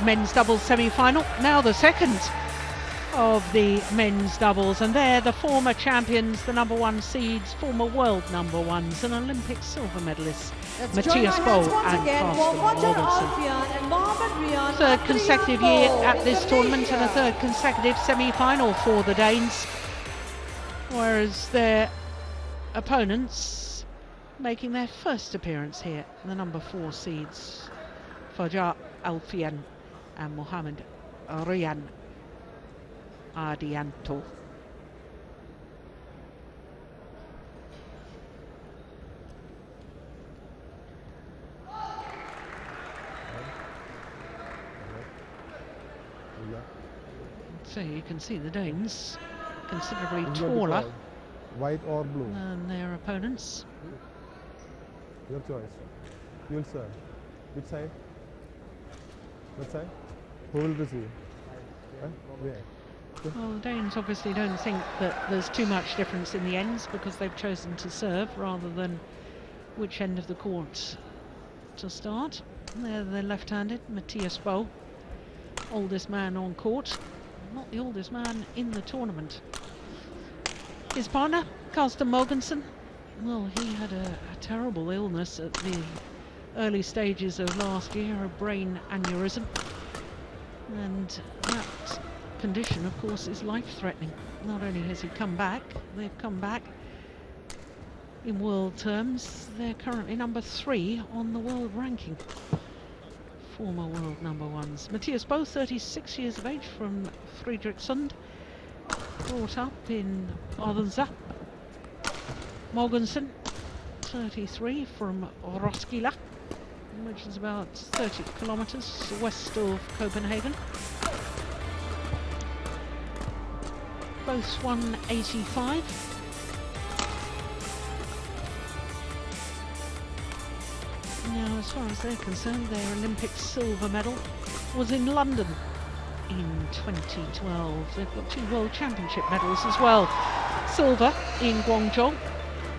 men's doubles semi-final, now the second of the men's doubles, and they're the former champions, the #1 seeds, former world #1s, and Olympic silver medalists, Mathias and Carsten Mogensen. Third consecutive year at this tournament and a third consecutive semi-final for the Danes, whereas their opponents making their first appearance here, the #4 seeds, Fajar, Alfian and Mohammed Rian Ardianto. So you can see the Danes considerably taller, white or blue, than their opponents. Your choice. You'll serve. Which side? What side? Who will receive? Well, the Danes obviously don't think that there's too much difference in the ends because they've chosen to serve rather than which end of the court to start. They're the left-handed, Mathias, oldest man on court, not the oldest man in the tournament. His partner, Carsten Mogensen, well, he had a terrible illness at the early stages of last year, a brain aneurysm, and that condition, of course, is life-threatening. Not only has he come back, they've come back in world terms. They're currently #3 on the world ranking. Former world #1s. Mathias, 36 years of age, from Fredrikssund, brought up in Odense. Mogensen, 33, from Roskilde, which is about 30 kilometers west of Copenhagen. Both 185. Now, as far as they're concerned, their Olympic silver medal was in London in 2012. They've got 2 World Championship medals as well. Silver in Guangzhou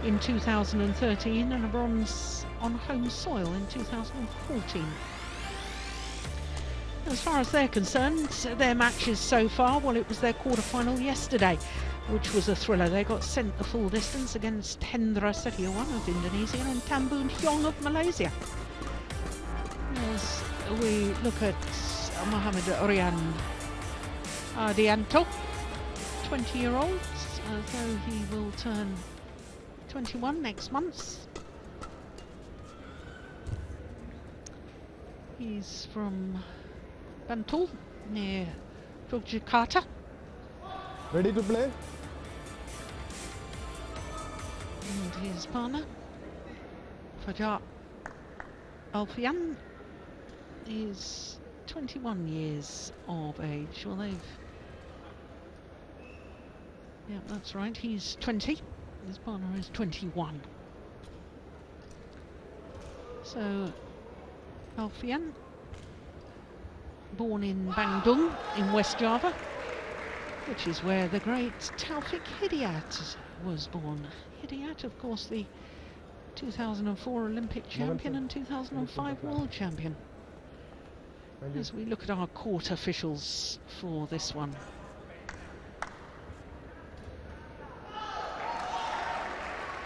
in 2013 and a bronze on home soil in 2014. As far as they're concerned, their matches so far, well, it was their quarter-final yesterday, which was a thriller. They got sent the full distance against Hendra Setiawan of Indonesia and Tambun Hyong of Malaysia. As we look at Mohammed Rian Ardianto, 20-year-old, though he will turn 21 next month. He's from Bantul, near Yogyakarta. Ready to play? And his partner, Fajar Alfian, is 21 years of age. Well, yeah, that's right, he's 20. His partner is 21. So, Alfian, born in Bandung in West Java, which is where the great Taufik Hidayat was born. Hidayat, of course, the 2004 Olympic champion and 2005 world champion. As we look at our court officials for this one.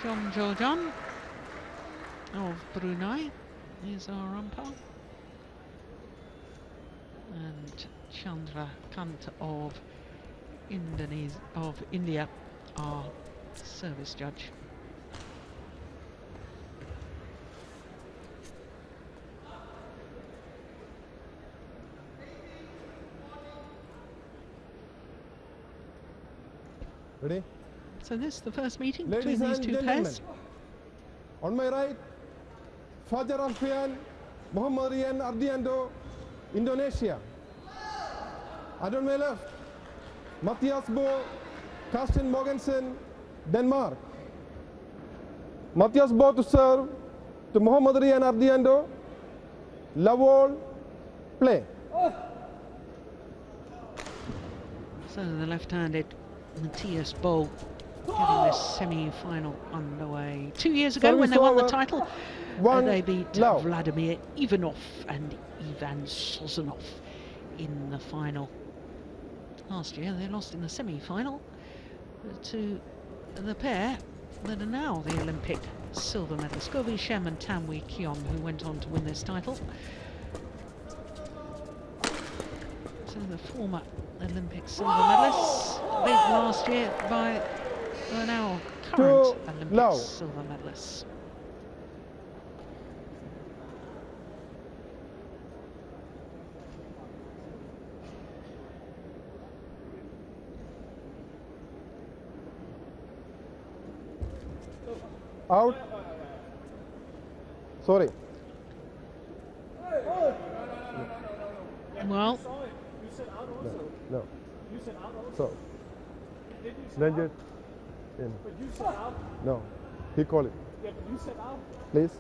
John Jojan of Brunei is our umpire, and Chandra Kant of India, our service judge. Ready? So this is the first meeting Ladies between these two pairs. On my right, Fajar Alfian, Mohammed Rian Ardianto, Indonesia. And on my left, Mathias, Carsten Mogensen, Denmark. Mathias to serve to Mohammed Rian Ardianto. Lavol, play. So the left-handed Mathias getting this semi-final underway. 2 years ago, when they won the title, they beat Vladimir Ivanov and Ivan Sozonov in the final. Last year they lost in the semi-final to the pair that are now the Olympic silver medalists, Govi Shem and Tanwi Kiom, who went on to win this title. So the former Olympic silver medalists, beat last year by the now current Olympic silver medalists. Out. Sorry. Well. No. So. Then get in. But you said out. No. He called it. Yeah, but you said out. Please.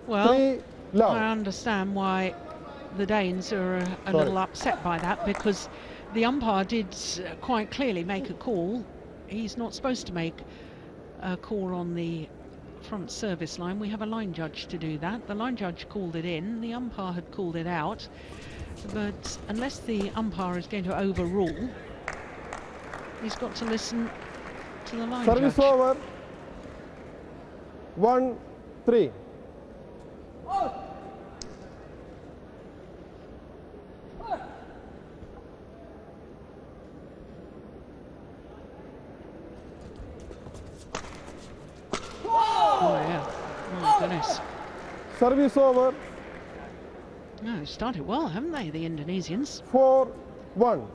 Well, 3 love. I understand why the Danes are a little upset by that, because the umpire did quite clearly make a call. He's not supposed to make a call on the front service line. We have a line judge to do that. The line judge called it in, the umpire had called it out, but unless the umpire is going to overrule, he's got to listen to the line Service judge. over. 1-3. Oh yeah, my goodness. Service over. No, started well, haven't they, the Indonesians? 4-1.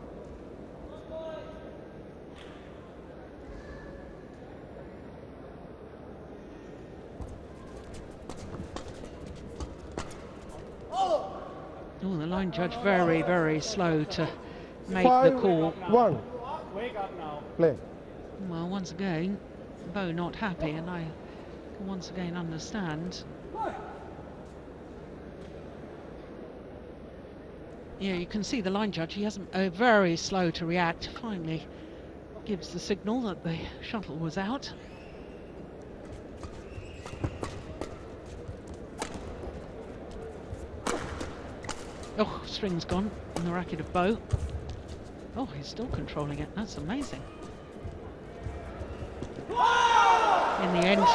Oh, the line judge very, very slow to make the call. 5-1. Wake up now. Play. Well, once again, Bo not happy, and I can once again understand. Yeah, you can see the line judge, he hasn't very slow to react. Finally gives the signal that the shuttle was out. Oh, string's gone in the racket of Bo. Oh, he's still controlling it. That's amazing. In the end.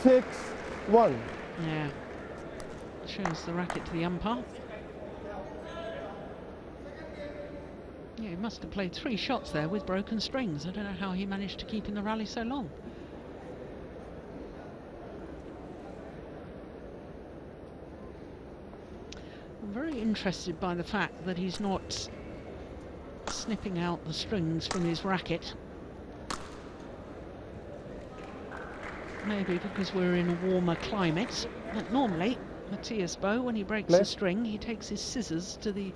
6-1. Yeah. Shows the racket to the umpire. Yeah, he must have played 3 shots there with broken strings. I don't know how he managed to keep in the rally so long. I'm very interested by the fact that he's not snipping out the strings from his racket. Maybe because we're in a warmer climate. But normally, Mathias Bo, when he breaks a string, he takes his scissors to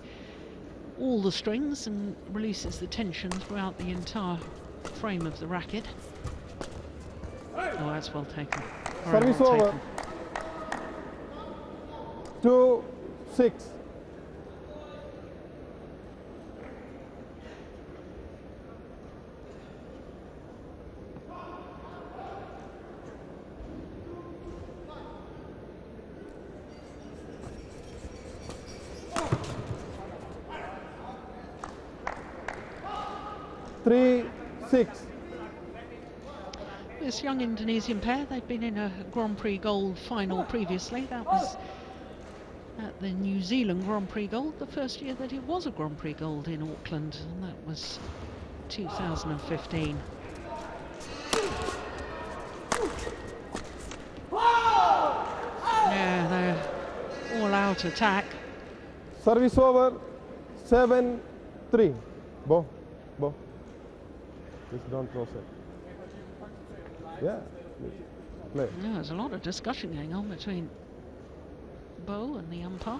all the strings and releases the tension throughout the entire frame of the racket. Oh, that's well taken. Service over. 2-6. This young Indonesian pair, they've been in a Grand Prix Gold final previously. That was at the New Zealand Grand Prix Gold, the first year that it was a Grand Prix Gold in Auckland, and that was 2015. Yeah, they're all out attack. Service over. 7-3. Bo. Just don't cross it. Yeah. Play. Yeah, there's a lot of discussion going on between Bo and the umpire.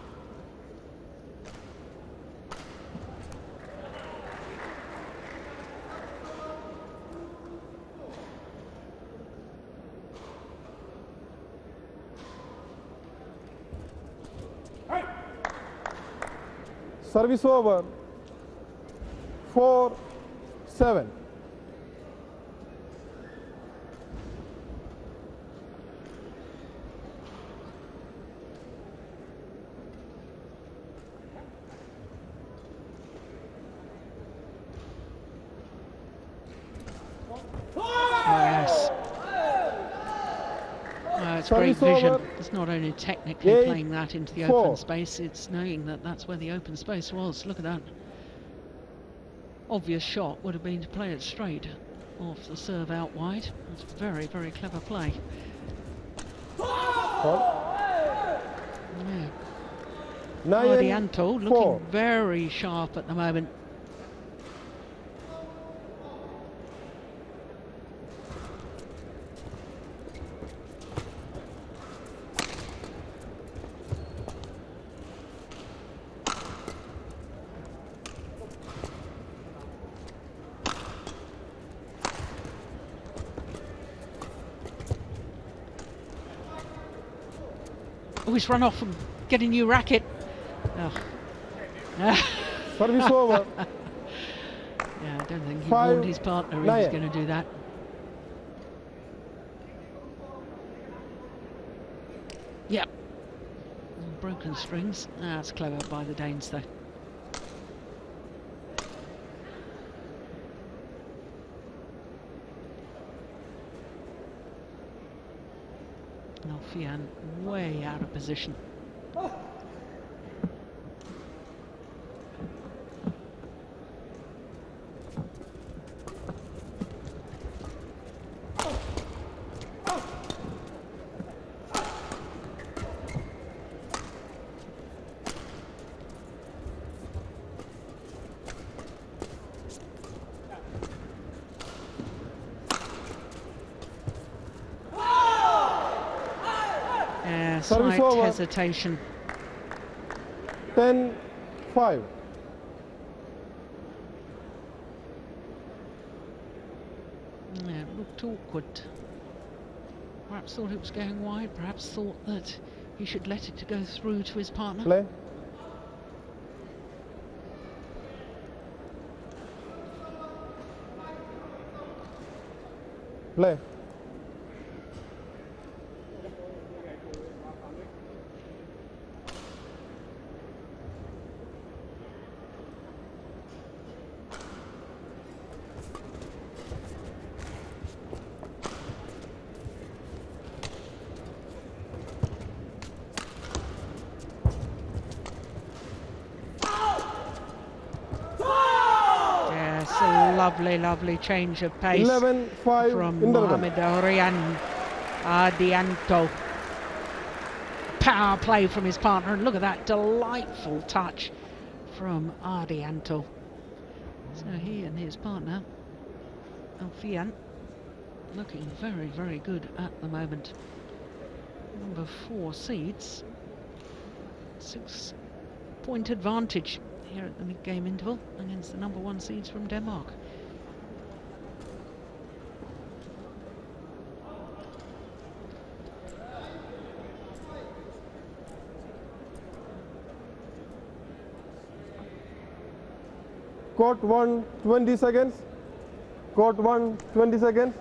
Service over. 4-7. great Service vision. over. It's not only technically 8-4. playing that into the open space, it's knowing that that's where the open space was. Look at that. Obvious shot would have been to play it straight off the serve out wide. It's very, very clever play. Yeah. Ardianto looking very sharp at the moment. Oh, he's run off and get a new racket. Oh. Service over. Yeah, I don't think he warned his partner he was going to do that. Yep. Broken strings. That's clever by the Danes, though. Alfian way out of position. Slight hesitation. 10-5. Yeah, it looked awkward. Perhaps thought it was going wide, perhaps thought that he should let it to go through to his partner. Play. Play. Lovely change of pace 11-5 from Mohamed Rian. Ardianto. Power play from his partner, and look at that delightful touch from Ardianto. So he and his partner Alfian looking very, very good at the moment. Number 4 seeds, 6-point advantage here at the mid-game interval against the number 1 seeds from Denmark. Court 1, 20 seconds. Court 1, 20 seconds.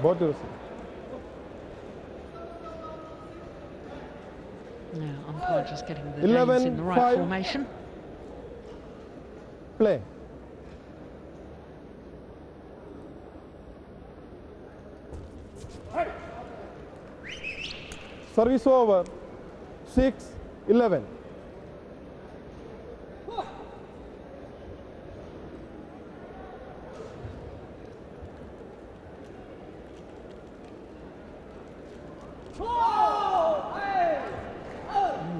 Bottles. Now, umpire just getting the Danes in the right formation. Play. Service over. 6-11.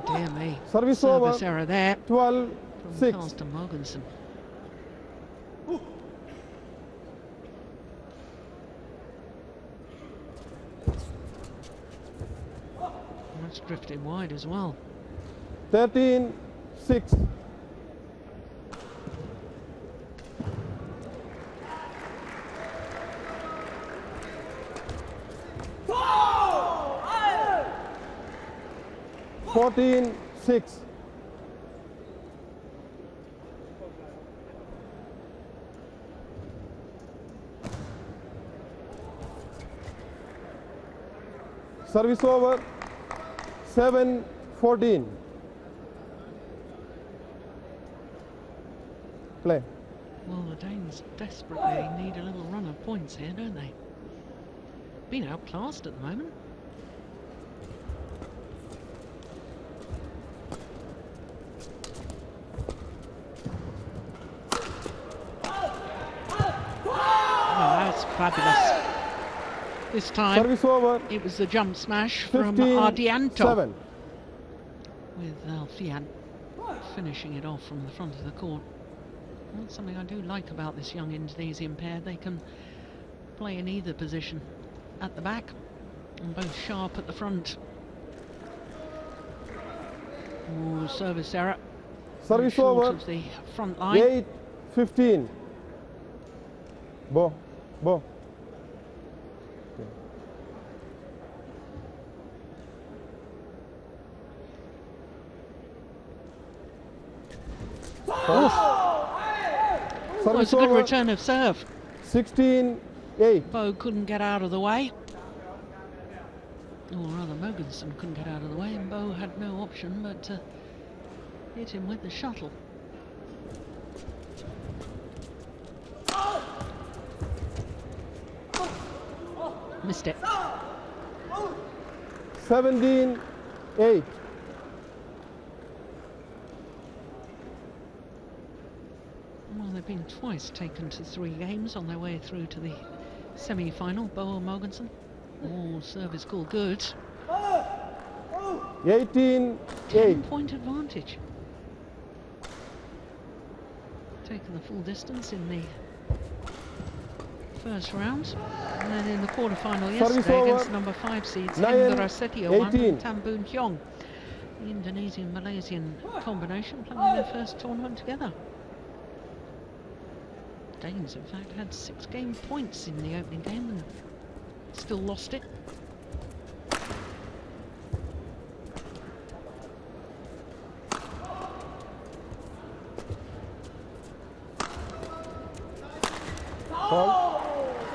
Dear me. Service over. Error there. 12-6. From Carsten Mogensen. That's drifting wide as well. 13-6. Fourteen, 6. Service over. 7-14. Play. Well, the Danes desperately need a little run of points here, don't they? Being outclassed at the moment. Oh, that's fabulous. This time Service over. it was the jump smash from 15-7. Ardianto, with Alfian finishing it off from the front of the court. That's something I do like about this young Indonesian pair. They can play in either position at the back and both sharp at the front. Oh, service error. Service Short over. of the front line. 8-15. Bo. Well, it's a good return of serve. 16-8. Bo couldn't get out of the way. Or rather, Mogensen couldn't get out of the way, and Bo had no option but to hit him with the shuttle. Missed it. 17-8. Well, they've been twice taken to 3 games on their way through to the semi-final. Bo and Mogensen. Oh, service call good. 18-8. 10-point advantage. Taken the full distance in the first round, and then in the quarter-final yesterday against number 5 seeds Hendra Setiowan and Tambun Hyong. The Indonesian-Malaysian combination playing their first tournament together. Danes, in fact, had 6 game points in the opening game and still lost it.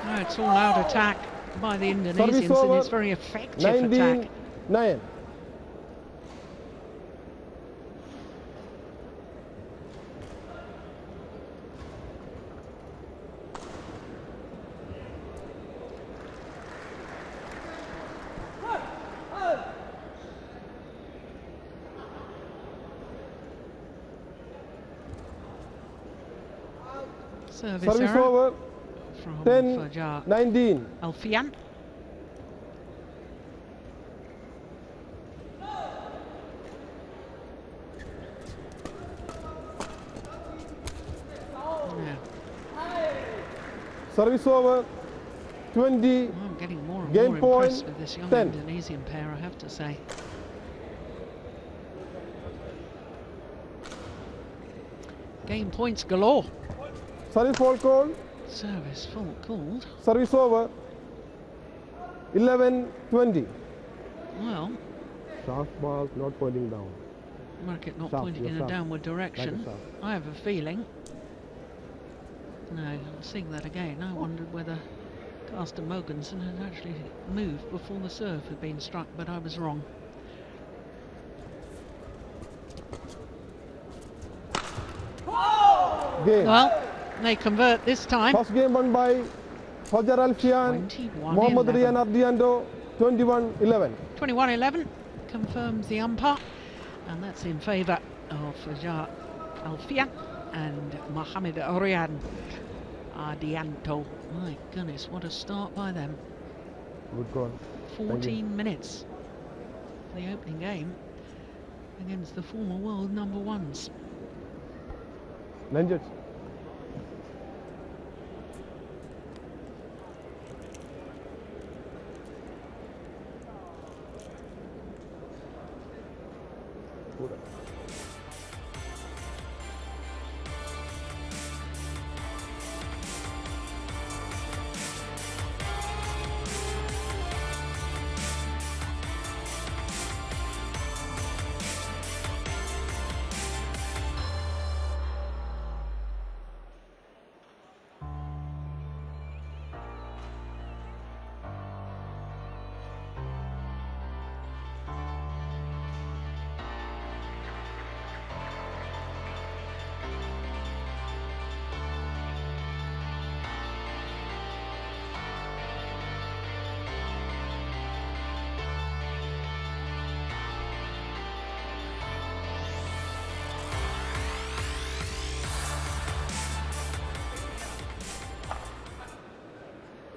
No, it's all out attack by the Indonesians, and it's very effective attack. 19-9. Service Service error over. from 10-19. Alfian. Service over. 20. I'm getting more and Game more impressed point, with this young 10. Indonesian pair, I have to say. Game points galore. Service fault call. Service fault called. Service over. 11-20. Well, Shaft ball not pointing down. market not Shaft, pointing your in a shaft. downward direction. Like a shaft. I have a feeling. No, I'm seeing that again. I wondered whether Carsten Mogensen had actually moved before the serve had been struck, but I was wrong. Game. Well, they convert this time. First game won by Fajar Alfian. 21-11. Rian Ardianto. 21-11. 21-11 confirms the umpire, and that's in favour of Fajar Alfian and Mohamed Rian Ardianto. My goodness, what a start by them. Good call. 14 minutes for the opening game against the former world number 1s. Lenges.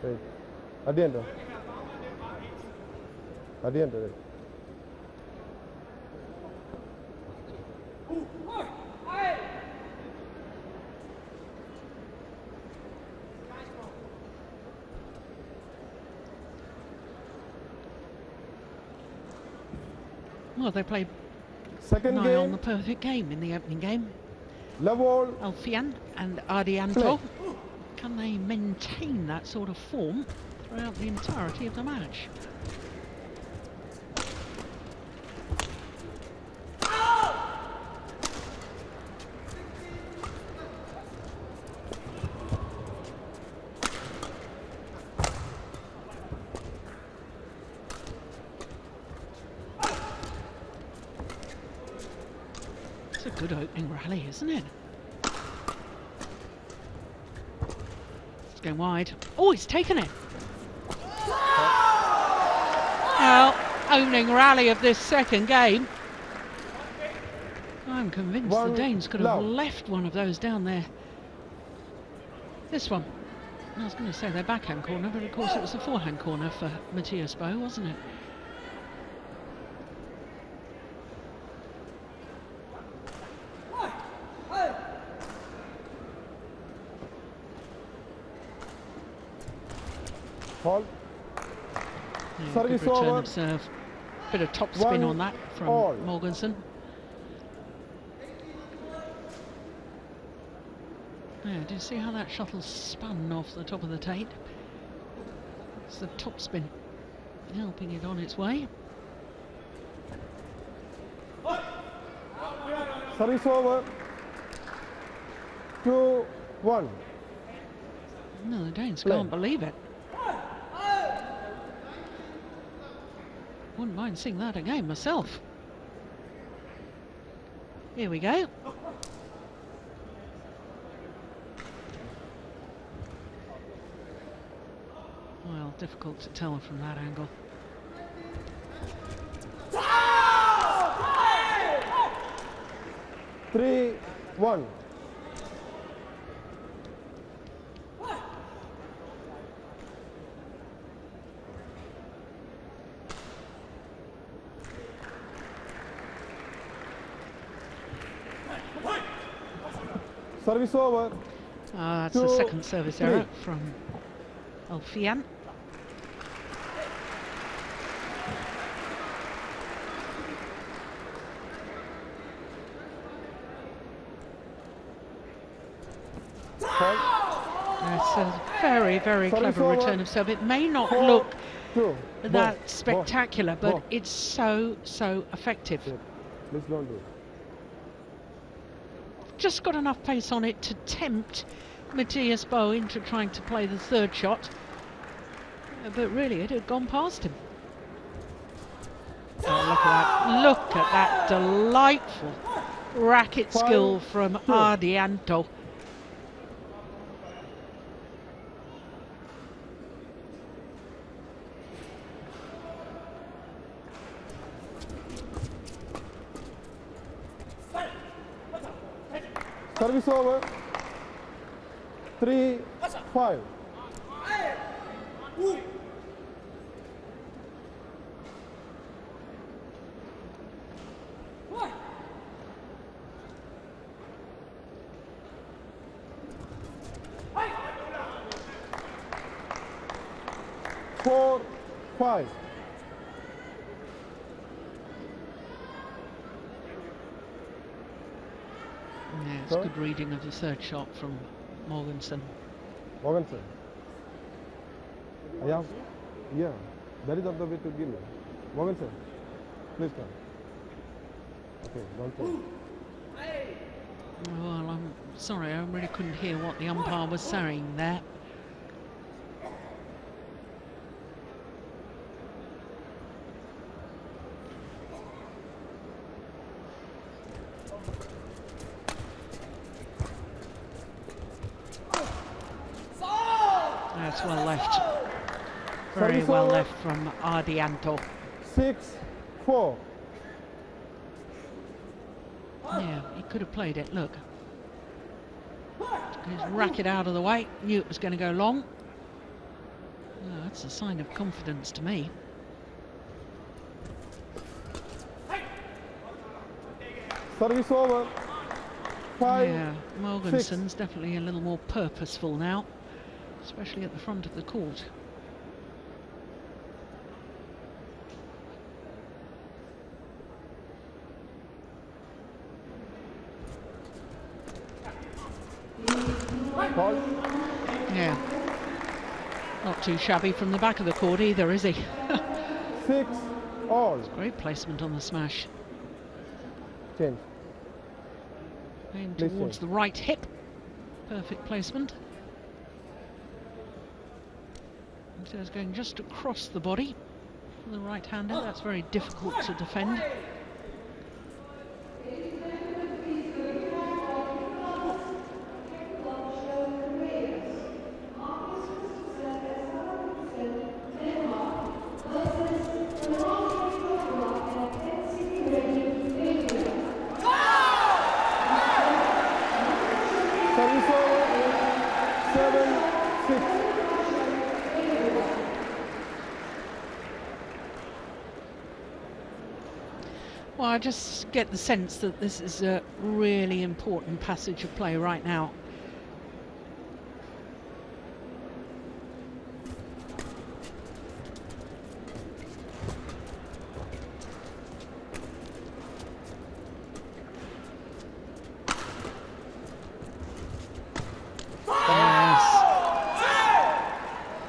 Right. Ardianto. Ardianto, right. Well, they played Second nigh on game, the perfect game in the opening game. Level. Alfian and Ardianto. Can they maintain that sort of form throughout the entirety of the match? It's a good opening rally, isn't it? Going wide. Oh, he's taken it. Well, opening rally of this second game. I'm convinced the Danes could have left one of those down there. This one. I was going to say their backhand corner, but of course it was the forehand corner for Mathias, wasn't it? Hold. Yeah, Service good return over. of serve. Bit of top spin on that from Mogensen. Yeah, do you see how that shuttle spun off the top of the tape? It's the top spin helping it on its way. Service over. 2-1. No, the Danes can't believe it. Wouldn't mind seeing that again myself. Here we go. Well, difficult to tell from that angle. Three, 1. Service over. That's the second service error from Alfian. That's a very, very clever return of serve. It may not look that spectacular, but it's so effective. Please don't do it. Just got enough pace on it to tempt Mathias into trying to play the third shot, but really it had gone past him. Oh, look at that! Look at that delightful racket skill from Ardianto. Service over. 3-5. Four, 5. Yeah, it's good reading of the third shot from Mogensen. Mogensen. Yeah, that is the way to give me. Mogensen, please come. Okay, don't play. Well, I'm sorry, I really couldn't hear what the umpire was saying there. That's well left. Very well left from Ardianto. 6-4. Yeah, he could have played it, look. His racket out of the way, knew it was going to go long. Oh, that's a sign of confidence to me. Service over. 5, Yeah, Mogensen's definitely a little more purposeful now, especially at the front of the court. Call. Yeah. Not too shabby from the back of the court either, is he? 6 all. Great placement on the smash. Change. Going Please towards change. the right hip. Perfect placement. And so it's going just across the body for the right-hander. That's very difficult to defend. Service over. 7, 6. Well, I just get the sense that this is a really important passage of play right now.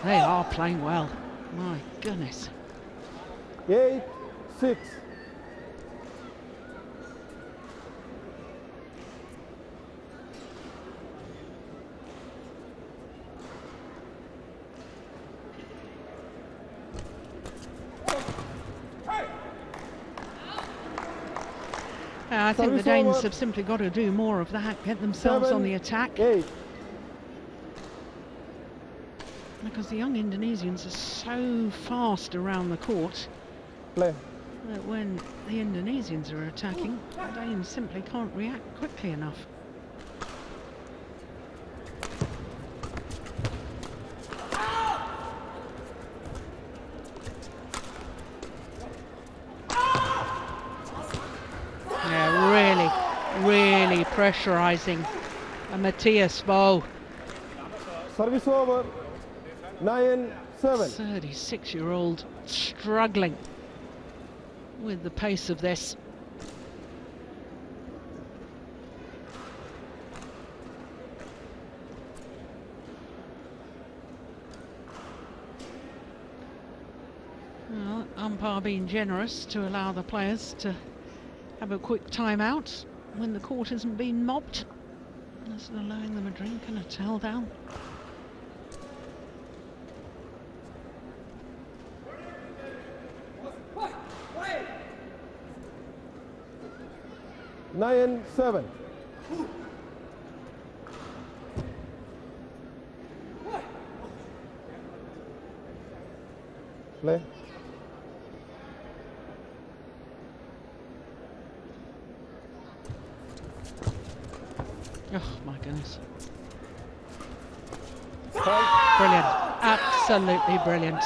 They are playing well. My goodness. 8, 6. I think the Service Danes over. have simply got to do more of that, get themselves 7, on the attack. 8. Because the young Indonesians are so fast around the court Play. that when the Indonesians are attacking, the Danes simply can't react quickly enough. Yeah, really pressurising a Mathias bow. Service over. 9, 7. 36-year-old struggling with the pace of this. Well, umpire being generous to allow the players to have a quick timeout when the court hasn't been mobbed. Just allowing them a drink and a towel down. Nine, 7. Play. Oh my goodness. Call. Brilliant. Absolutely brilliant.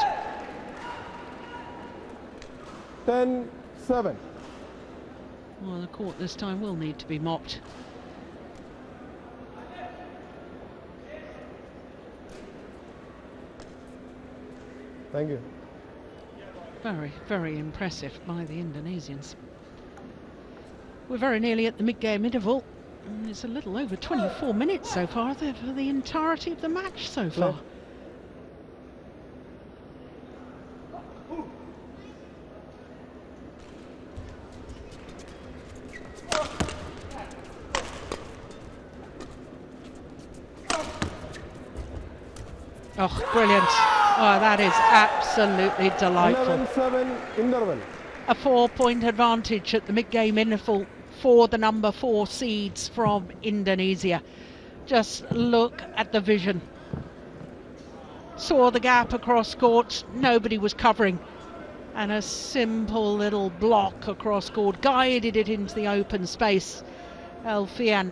10, 7. Well, the court this time will need to be mopped. Thank you. Very impressive by the Indonesians. We're very nearly at the mid-game interval. And it's a little over 24 minutes so far for the entirety of the match so far. Oh, brilliant. Oh, that is absolutely delightful. 11-7 interval. A 4-point advantage at the mid-game interval for the number 4 seeds from Indonesia. Just look at the vision. Saw the gap across court, nobody was covering. And a simple little block across court guided it into the open space. Alfian.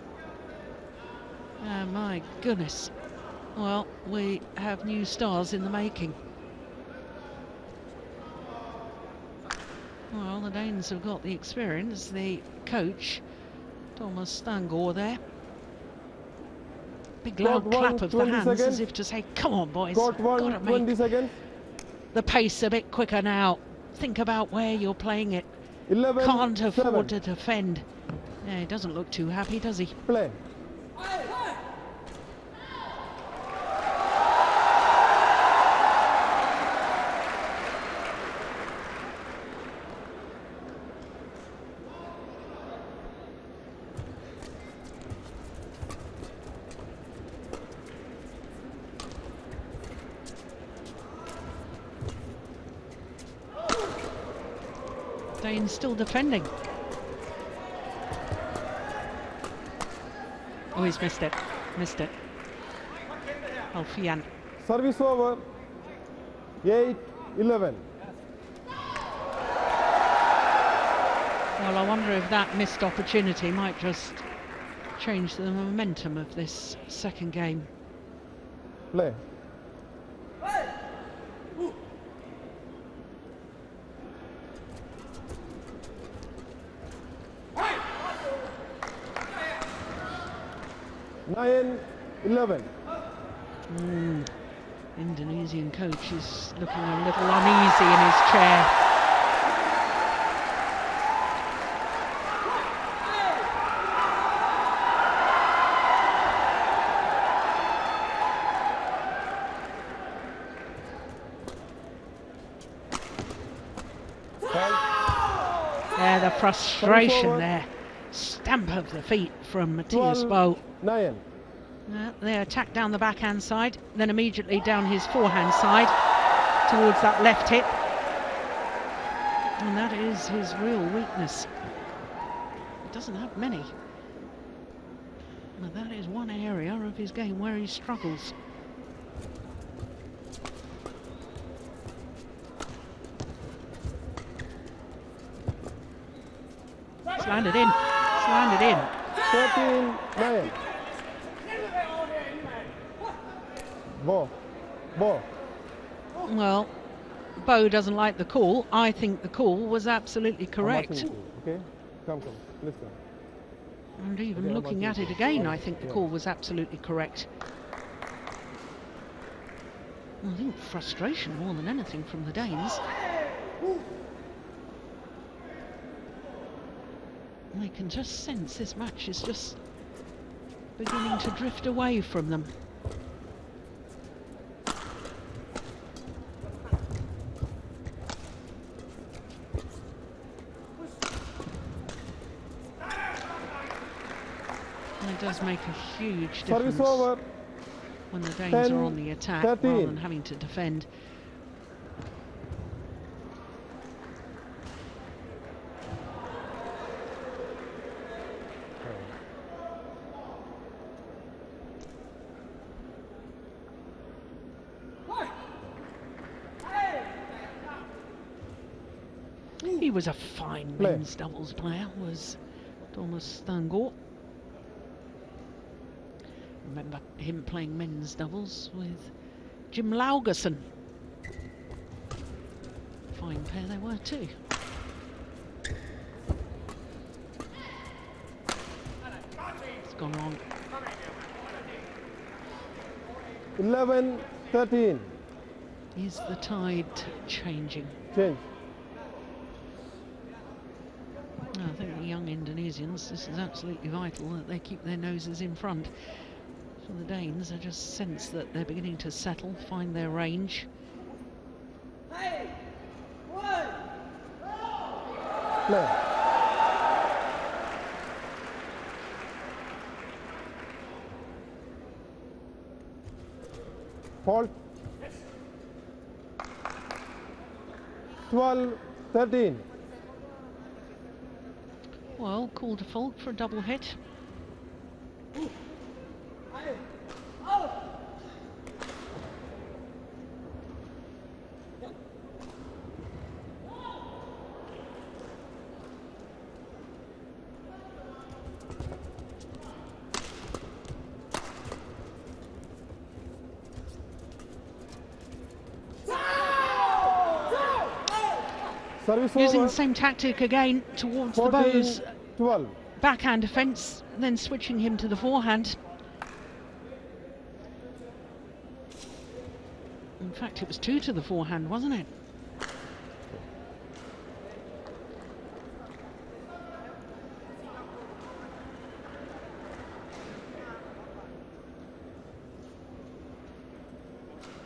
Oh my goodness. Well, we have new stars in the making. Well, the Danes have got the experience. The coach, Thomas Stangor, there. Big loud clap of the hands as if to say, come on, boys. Got Gotta 20 make seconds. the pace a bit quicker now. Think about where you're playing it. 11, Can't 7. afford to defend. Yeah, he doesn't look too happy, does he? Play. Dane's still defending. Oh, he's missed it. Missed it. Alfian. Service over. 8-11. Well, I wonder if that missed opportunity might just change the momentum of this second game. Play. Nine, 11. Indonesian coach is looking a little uneasy in his chair. Yeah, the frustration there. Stamp of the feet from Mathias Bo. 9. They attack down the backhand side, then immediately down his forehand side towards that left hip. And that is his real weakness. He doesn't have many. But that is one area of his game where he struggles. It's landed in. It's landed in. 14-9. Ball. Well, Bo doesn't like the call. I think the call was absolutely correct. Okay, come, let's go. And even looking at it again, I think the call was absolutely correct. I think frustration more than anything from the Danes. And they can just sense this match is just beginning to drift away from them. And it does make a huge difference when the Danes are on the attack 13. rather than having to defend. He was a fine men's doubles player, was Thomas Stangor. Remember him playing men's doubles with Jim Laugerson. Fine pair they were too. It's gone wrong. 11-13. Is the tide changing? Change. I think the young Indonesians, this is absolutely vital that they keep their noses in front. For the Danes, I just sense that they're beginning to settle, find their range. Play. Fault. 12-13. Well, called a fault for a double hit. Service Using over. the same tactic again towards the 14, Bow's 12. backhand defence, then switching him to the forehand. In fact, it was 2 to the forehand, wasn't it?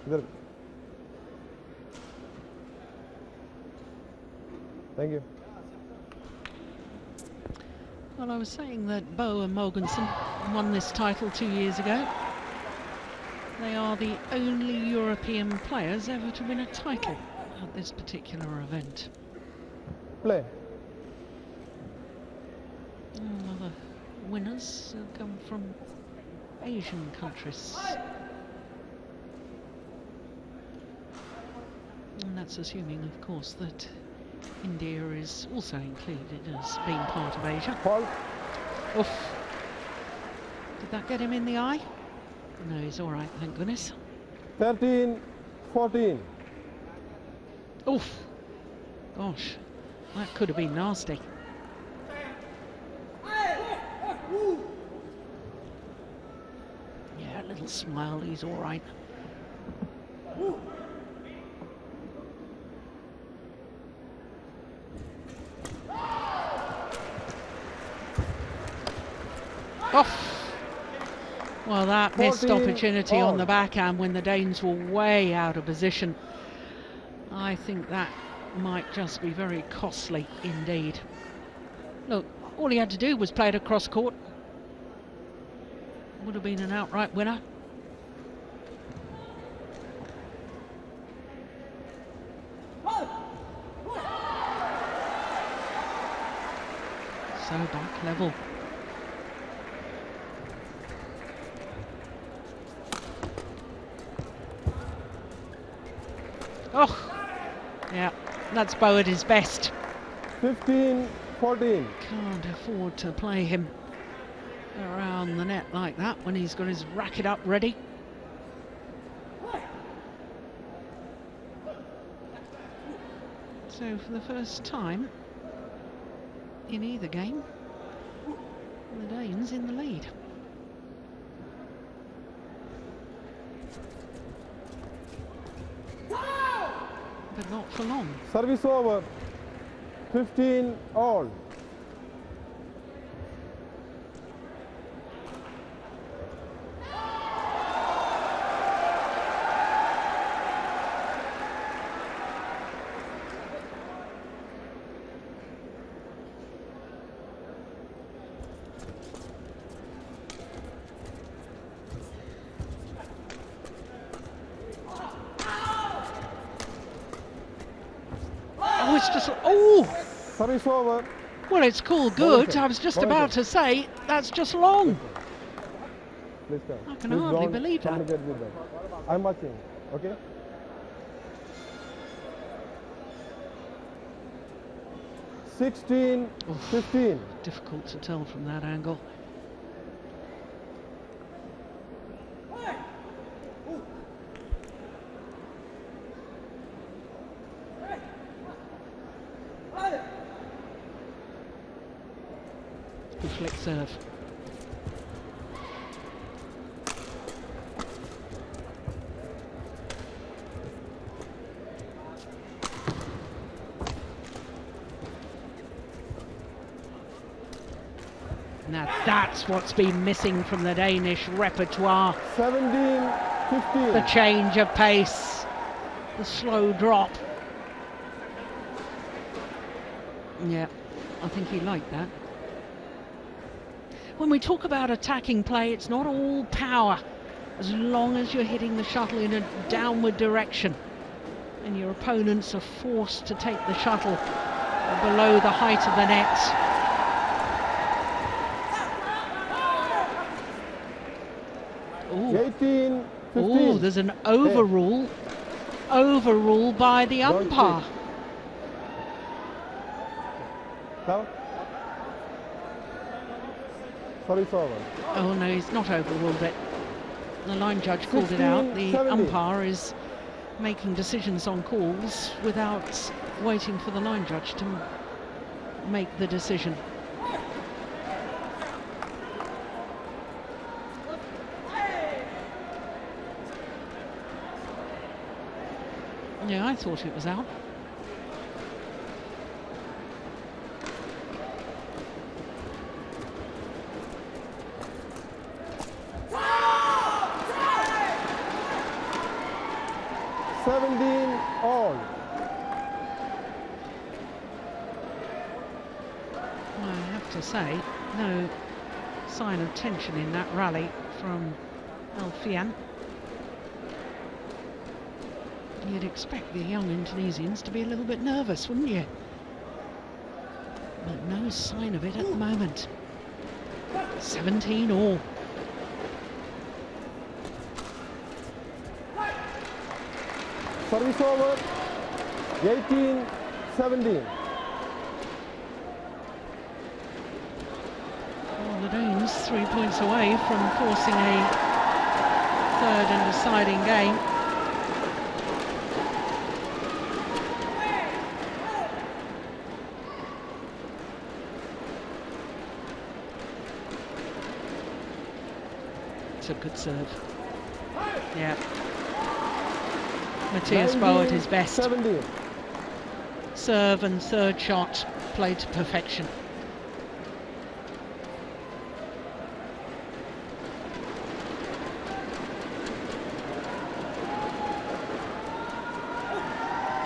There. Thank you. Well, I was saying that Bow and Mogensen won this title 2 years ago. They are the only European players ever to win a title at this particular event. Play. All other winners have come from Asian countries. And that's assuming, of course, that India is also included as being part of Asia. Fault. Oof. Did that get him in the eye? No, he's all right, thank goodness. 13, 14. Oof. Gosh, that could have been nasty. Yeah, a little smile, he's all right. Off. Well, that missed opportunity on the backhand when the Danes were way out of position. I think that might just be very costly indeed. Look, all he had to do was play it across court. Would have been an outright winner. So back level. Oh, yeah, that's Bow at his best. 15, 14. Can't afford to play him around the net like that when he's got his racket up ready. So for the first time in either game, the Danes in the lead. But not for long. Service over. 15 all. Oh, it's just, oh! Service over. Well, it's called good. I was just about to say, that's just long. Please come. I can Please hardly don't believe that. communicate with them. I'm watching. Okay. Sixteen, Oof. 15. Difficult to tell from that angle. Good flick serve. Now that's what's been missing from the Danish repertoire. 17, 15. The change of pace, the slow drop. Yeah, I think he liked that. When we talk about attacking play, it's not all power, as long as you're hitting the shuttle in a downward direction and your opponents are forced to take the shuttle below the height of the net. Ooh. 18, 15. Oh, there's an overrule. Overrule by the umpire. Now. Sorry, over. Oh no, he's not overruled it. The line judge called it 16, out. The 70. umpire is making decisions on calls without waiting for the line judge to make the decision. Yeah, I thought it was out. All. I have to say, no sign of tension in that rally from Alfian. You'd expect the young Indonesians to be a little bit nervous, wouldn't you? But no sign of it at the moment. 17 all. Service over, 18-17. Well, the Danes 3 points away from forcing a third and deciding game. It's a good serve. Yeah. Mathias bowled his best. 17. Serve and third shot played to perfection.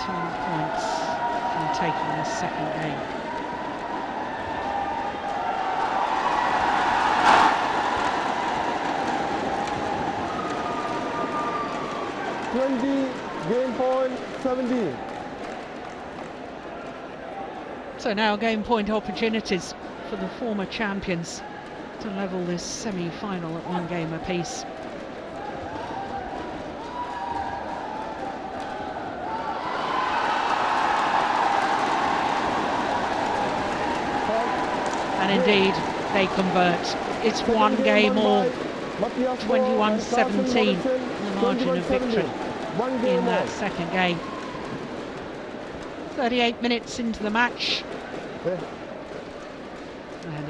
Points from taking this second game. Game point 17. So now game point opportunities for the former champions to level this semi-final at 1 game apiece. And indeed, they convert. It's 1 game all. 21-17, the margin of victory in that second game. 38 minutes into the match, and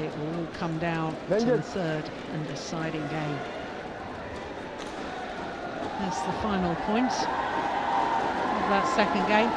it will all come down to the third and deciding game. That's the final point of that second game.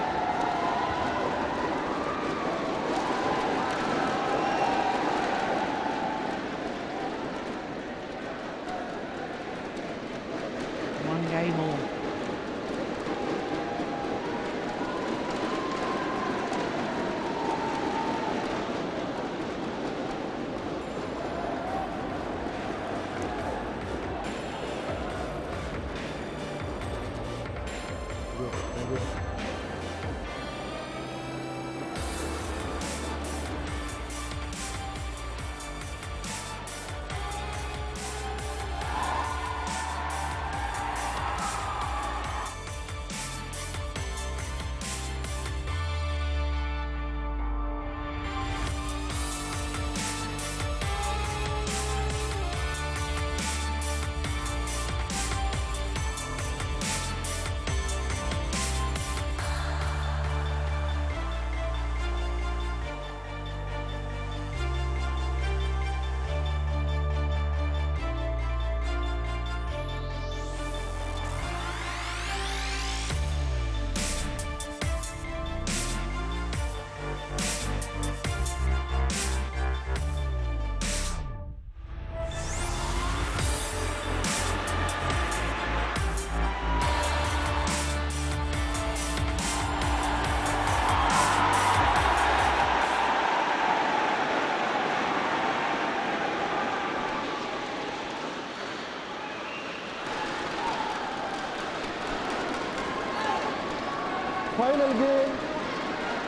Final game.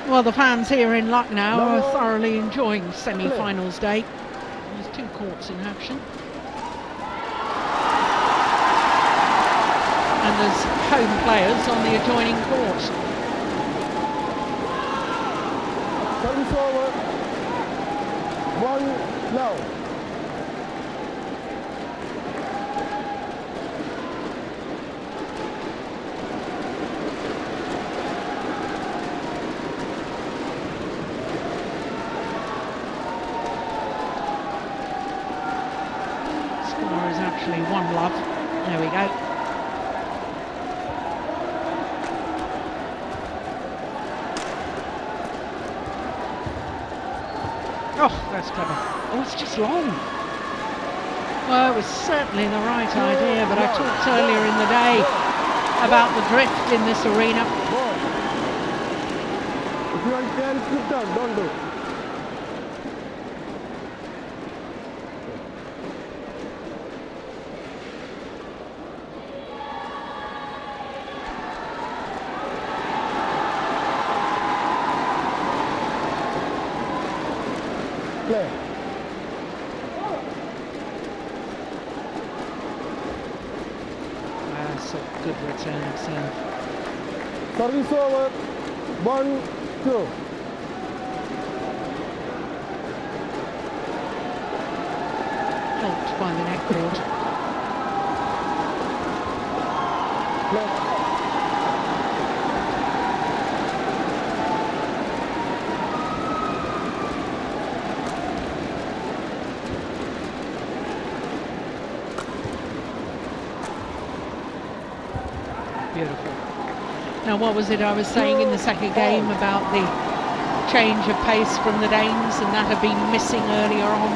Well, the fans here in Lucknow are thoroughly enjoying semi-finals day. There's 2 courts in action. And there's home players on the adjoining court. Service over. 1 now. Score is actually 1-love. There we go. Oh, that's clever. Oh, it's just long. Well, it was certainly the right idea, but I talked earlier in the day about the drift in this arena. If you want 10, slip down, don't do. Play. That's a good return of serve. Service over. 1, 2. Helped by the neck cord. Play. Beautiful. Now, what was it I was saying in the second game about the change of pace from the Danes, and that had been missing earlier on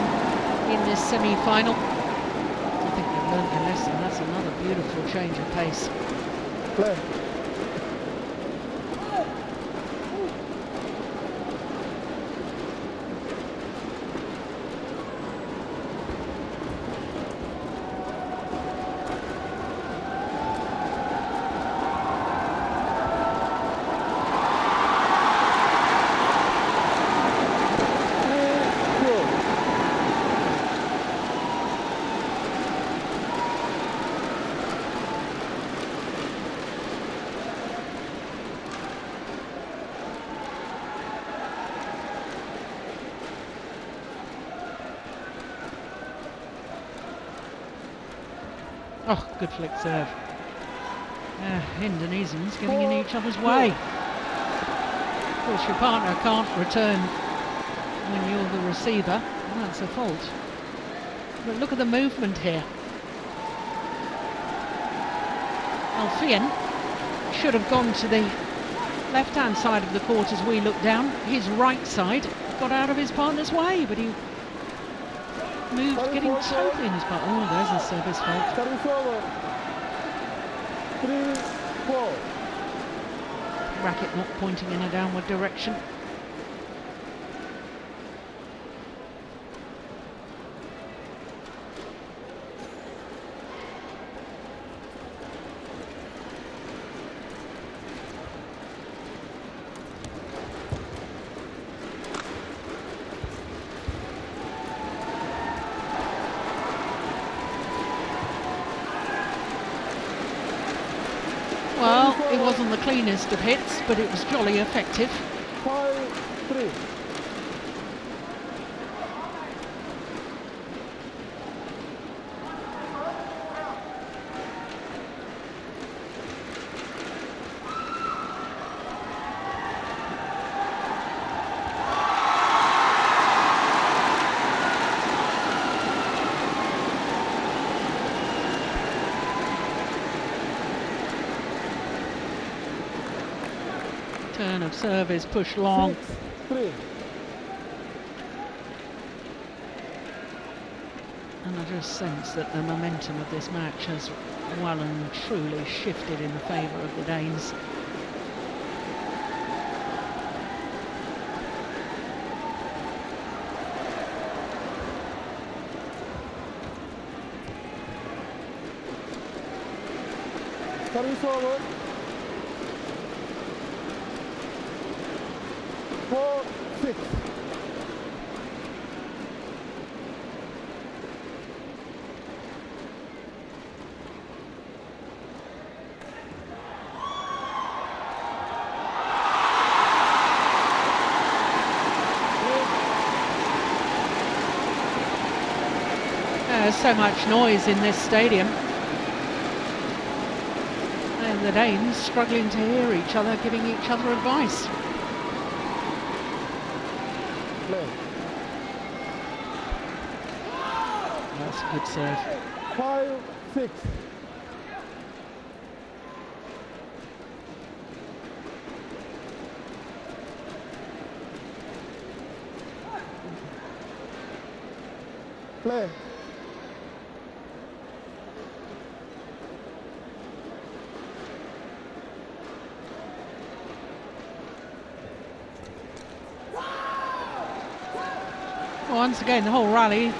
in this semi-final? I think they've learned their lesson. That's another beautiful change of pace. Play. Oh, good flick serve. Indonesians getting in each other's way. Of course, your partner can't return when you're the receiver, and that's a fault. But look at the movement here. Alfian should have gone to the left-hand side of the court as we look down. His right side got out of his partner's way, but he moved, getting totally in his part. Oh, there's a service fault. Service over. 3, 4. Racket not pointing in a downward direction. Well, it wasn't the cleanest of hits, but it was jolly effective. 5-3. Turn of service pushed long. 6-3. And I just sense that the momentum of this match has well and truly shifted in the favour of the Danes. Service over. 4-6. There's so much noise in this stadium. And the Danes struggling to hear each other, giving each other advice. Play. That's a good serve. 5-6. Play. Once again, the whole rally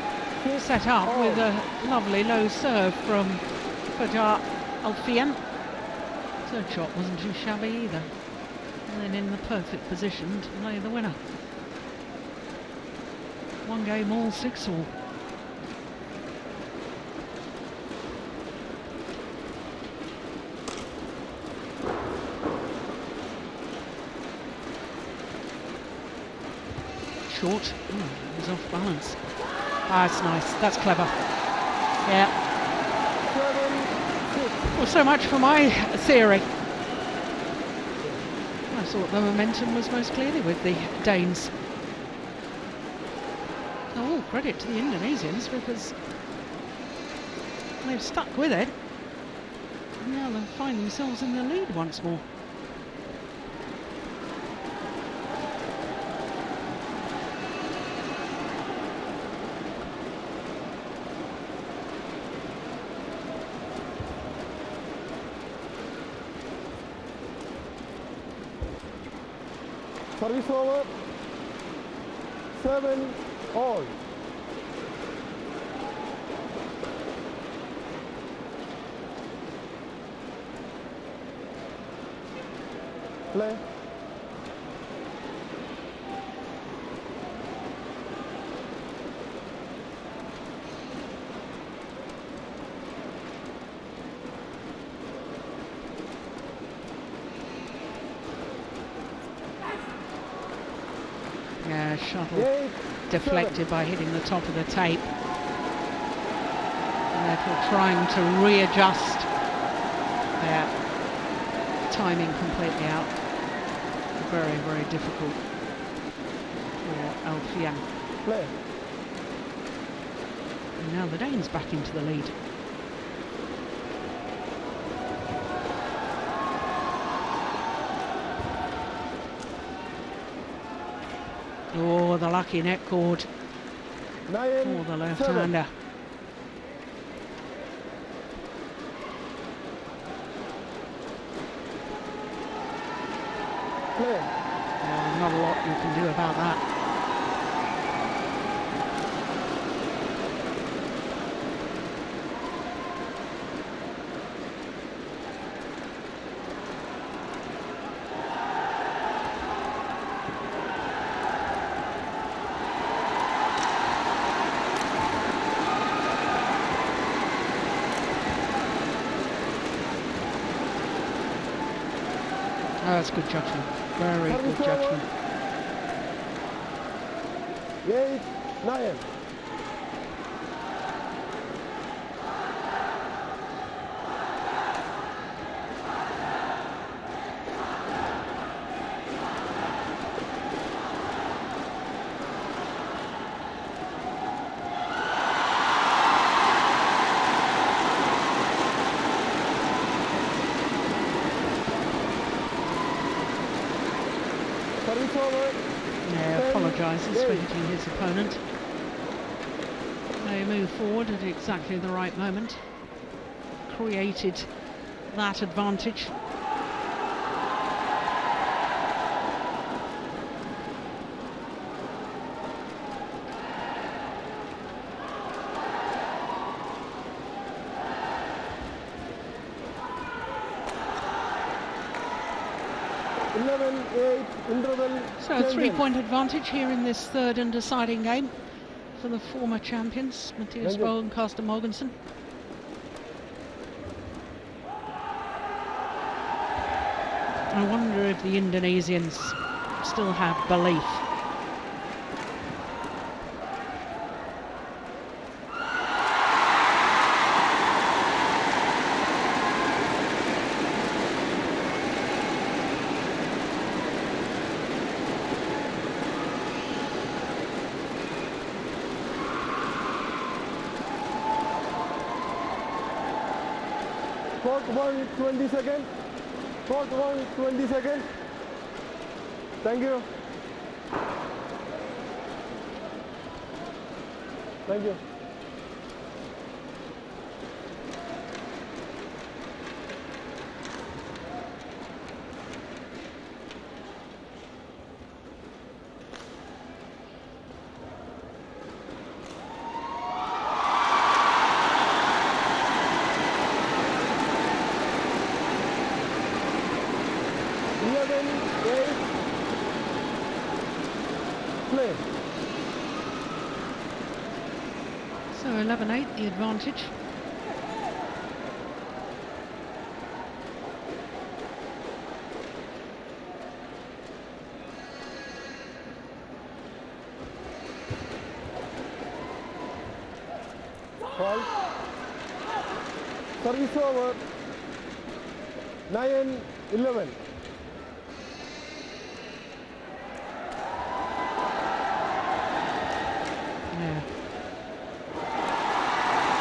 set up with a lovely low serve from Fajar Alfian. Third shot wasn't too shabby either. And then in the perfect position to play the winner. One game all, 6-all. Short. It was off balance. Ah, it's nice. That's clever. Yeah. Well, so much for my theory. I thought the momentum was most clearly with the Danes. All credit to the Indonesians because they've stuck with it. And now they find themselves in the lead once more. Service over. 7-all. Play. Yeah, shuttle deflected by hitting the top of the tape. And therefore trying to readjust. Yeah, timing completely out. Very, very difficult for Alfian. Play. And now the Danes back into the lead. Oh, the lucky net cord for the left-hander. Not a lot you can do about that. Oh, that's good judgment. Very good judgment. 8-9. Yeah, apologises for hitting his opponent. They move forward at exactly the right moment. Created that advantage. So a 3-point advantage here in this third and deciding game for the former champions, Mathias and Carsten Mogensen. I wonder if the Indonesians still have belief. Court 1, 20 seconds. Court 1, 20 seconds. Thank you. Thank you. So 11-8, the advantage. Call. Service over. 9-11. Yeah.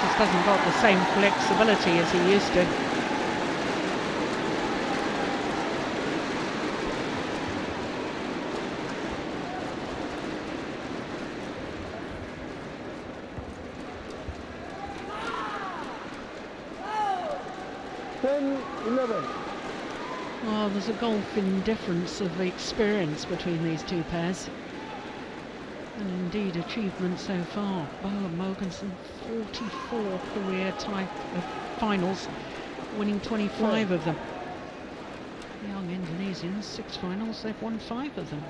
Just hasn't got the same flexibility as he used to. Oh, there's a golfing difference of experience between these two pairs. And indeed achievement so far. Bo and Mogensen, 44 career finals, winning 25 of them. The young Indonesians, 6 finals, they've won 5 of them.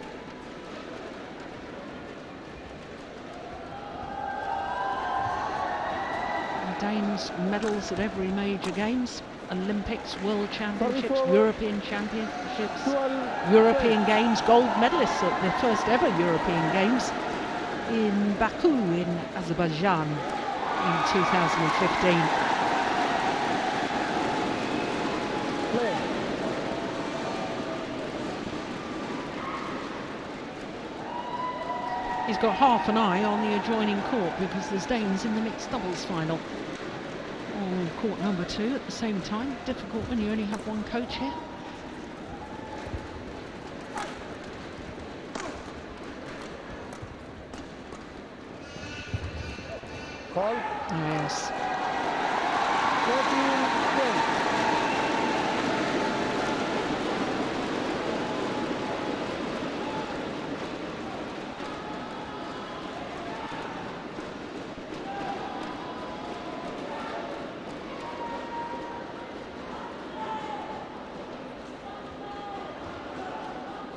The Danes medals at every major games. Olympics, World Championships, European Championships, European Games, gold medalists at the first ever European Games in Baku in Azerbaijan in 2015. He's got half an eye on the adjoining court because there's Danes in the mixed doubles final. On court number 2 at the same time. Difficult when you only have one coach here. Call. Yes. 14-10.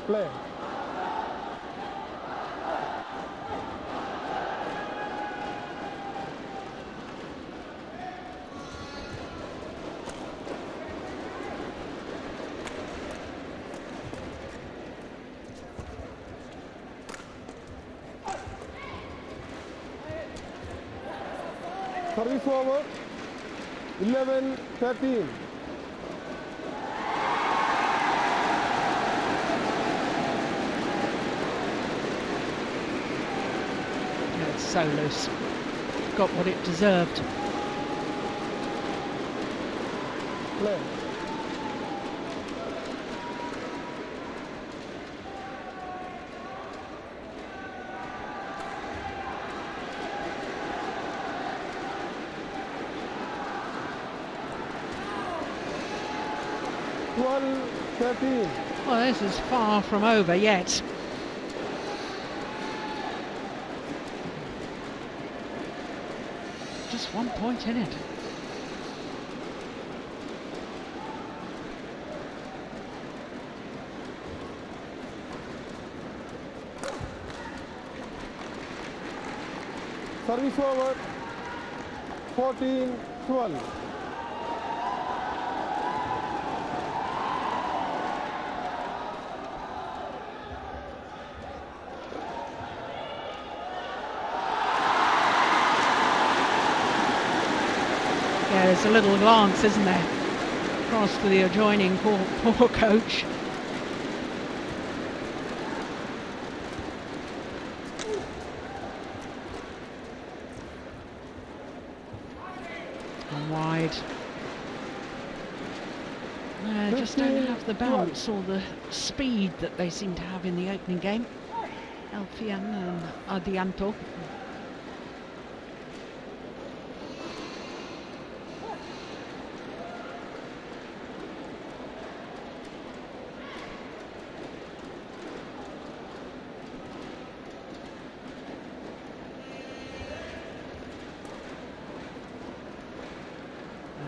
Play. Service over. 11-13. So loose. Got what it deserved. Play. Well, this is far from over yet. Just 1 point in it. Service over. 14-12. There's a little glance, isn't there, across to the adjoining court. Poor coach. And wide. Just don't have the bounce or the speed that they seem to have in the opening game. Alfian and Ardianto.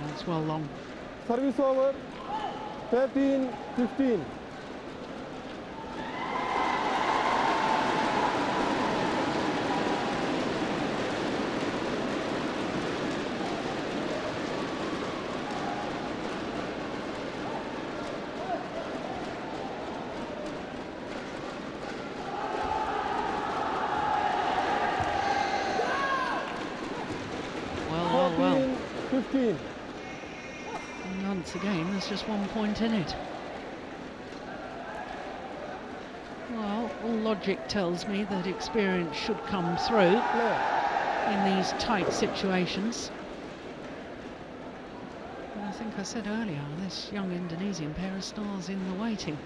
That's well long. Service over. 13-15. Well. 15. Once again, there's just 1 point in it. Well, all logic tells me that experience should come through in these tight situations. And I think I said earlier, this young Indonesian pair of stars in the waiting.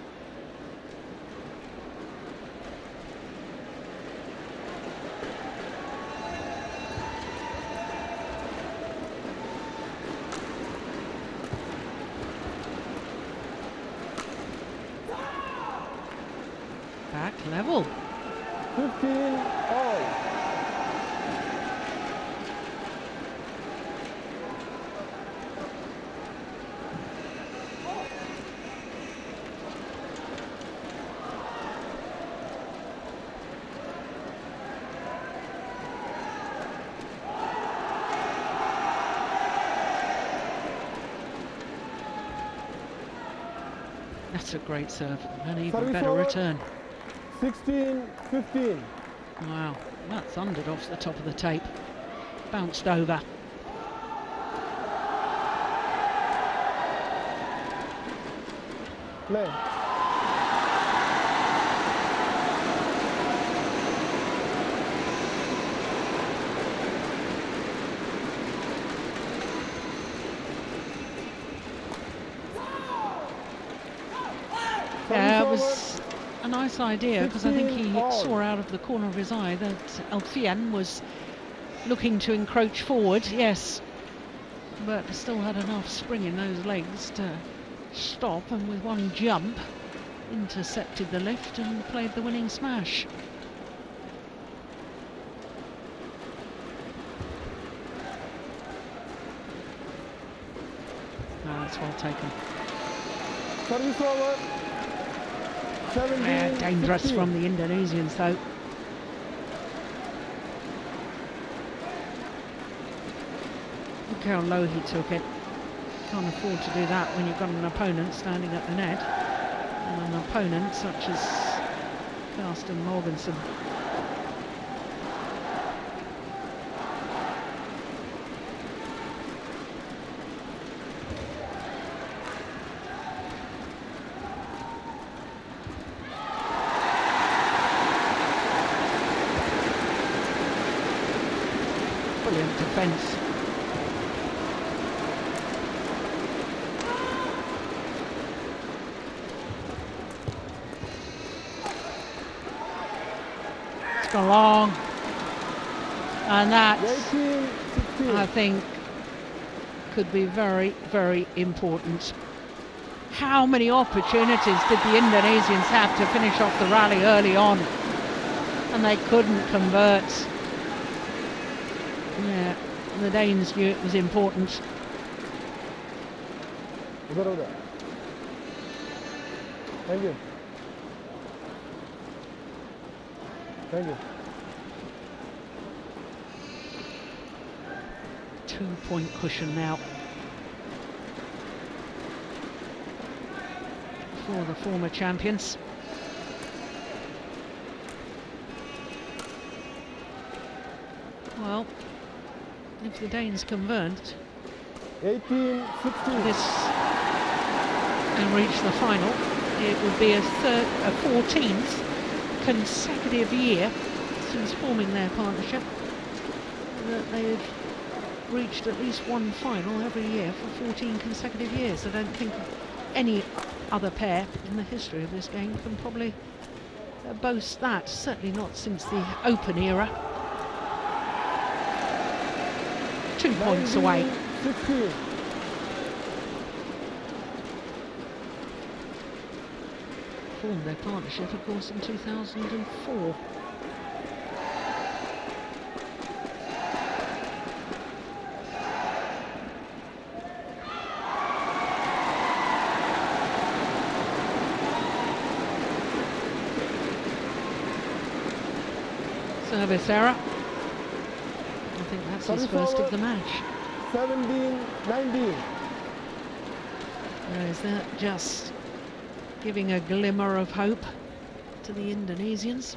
Back level. 15 all. That's a great serve, an even Service better over. return. 16-15. Wow, that thundered off the top of the tape. Bounced over. Play. Yeah, it was a nice idea because I think he 16 all. saw out of the corner of his eye that Alfian was looking to encroach forward, yes, but still had enough spring in those legs to stop, and with one jump intercepted the lift and played the winning smash. Oh, that's well taken. Service over. 17, Yeah, dangerous 16. from the Indonesians though. Look how low he took it. Can't afford to do that when you've got an opponent standing at the net, and an opponent such as Carsten Mogensen. Brilliant defence. It's gone long, and that 18, 16. I think could be very, very important. How many opportunities did the Indonesians have to finish off the rally early on, and they couldn't convert? Yeah, the Danes knew it was important. Udah. Thank you. Thank you. 2-point cushion now for the former champions. Well, if the Danes convert 18, 16. this and reach the final, it would be a 14th consecutive year since forming their partnership that they've reached at least one final every year for 14 consecutive years. I don't think any other pair in the history of this game can probably boast that. Certainly not since the Open era. 2 points away. 16. Formed their partnership, of course, in 2004. Service error. I think that's his first of the match. 17-19. Is that just giving a glimmer of hope to the Indonesians?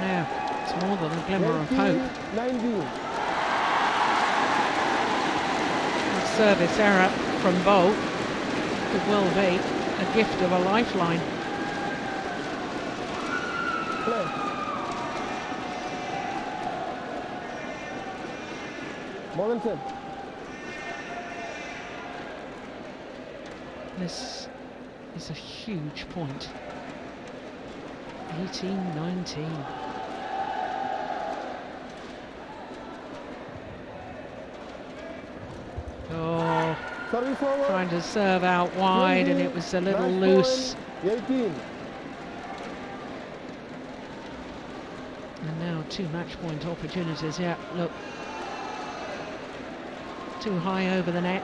No, it's more than a glimmer of hope. 19. Service error from Bo could well be a gift of a lifeline. Play. Mogensen. This is a huge point. 18-19. Oh, Service over. trying to serve out wide, 20, and it was a little match loose. point, 18. And now 2 match point opportunities. Yeah, look. Too high over the net.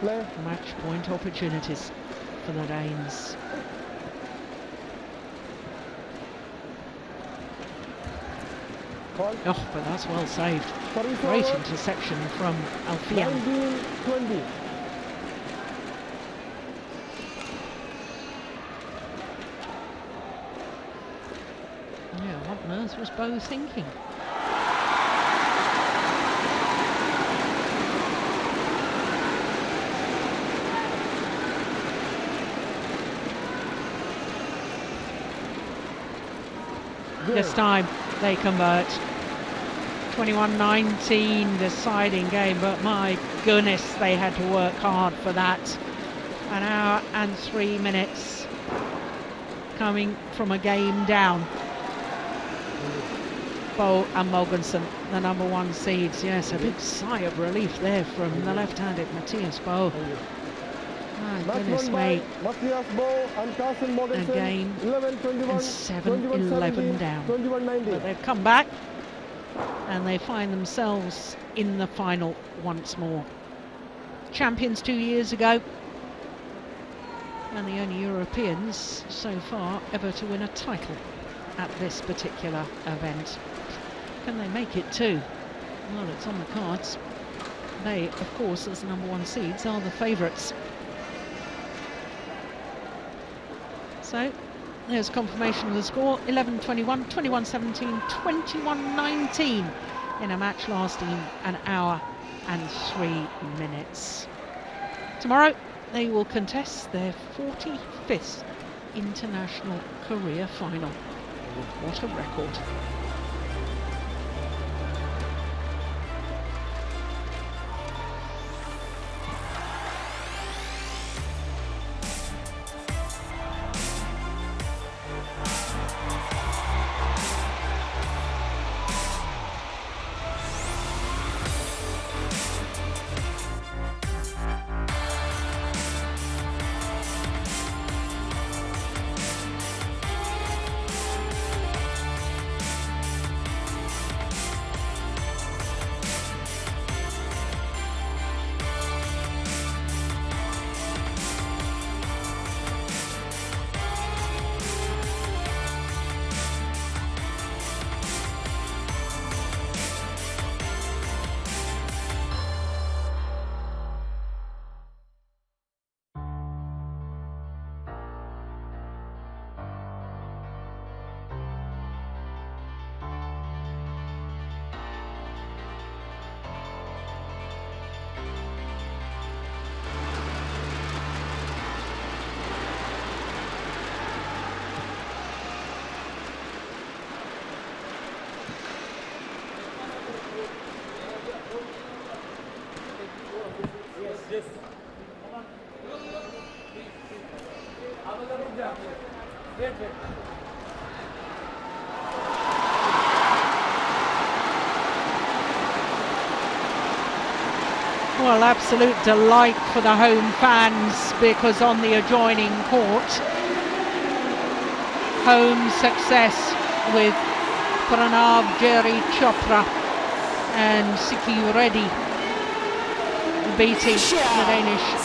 Play. Match point opportunities for the Danes. Call. Oh, but that's well saved. Service Great over. interception from Alfian. 19-20. Yeah, what on earth was Bo thinking? This time they convert. 21-19 deciding game, but my goodness, they had to work hard for that. An hour and 3 minutes coming from a game down. Bo and Mogensen, the #1 seeds. Yes, a big sigh of relief there from the left-handed Mathias Bo. My goodness me. Mathias Bo and Carsten Mogensen. Again, 11-21, and 7-11 down. 21-19. But they've come back and they find themselves in the final once more. Champions 2 years ago, and the only Europeans so far ever to win a title at this particular event. Can they make it too? Well, it's on the cards. They, of course, as the #1 seeds, are the favourites. So there's confirmation of the score: 11-21, 21-17, 21-19 in a match lasting an hour and 3 minutes. Tomorrow they will contest their 45th international career final. What a record. Well, absolute delight for the home fans, because on the adjoining court, home success with Pranav Jerry Chopra and Siki Reddy beating the Danish